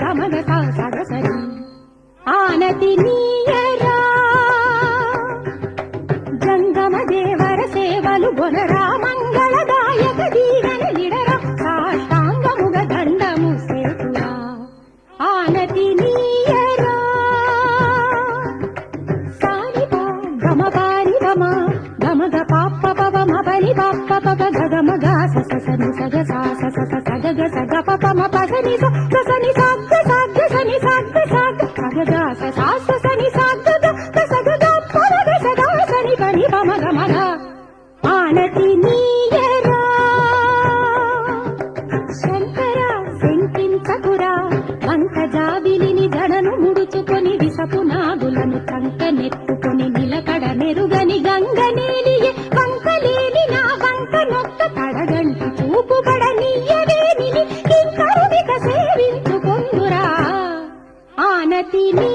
గమగ సగసరి ఆనతి నీయరా జంగమ దేవర సేవలు గొనరా మంగళదాయక దీవెన లిడరా సాష్టాంగముగ దండము సేతురా ఆనతి నీయరా సానిపా గమ పాని గమ గమగ పాప పవ మపని పాప పవ గగమగ ససని సగ సాస సస సగగ సగ పమ పసని ససని సగ్గ సగ్గ సని సగ్గ సగ్గ సగగ ససాస సని సగ్గ సగగ పరగ సగా సని పని పమ గమగ ఆనతి నీయరా శంకర శంకించకురా వంక జాబిలిని జడను ముడుచుకొని విసపు నాగులను కంక నెత్తుకొని నిలకడ మెరుగని గంగనేలియే వంకలేని నా వంక నొక్క కడగంటి చూపుబడనీయవేనిని ఇంకరుడిక సేవించుకొందురా ఆనతి నీ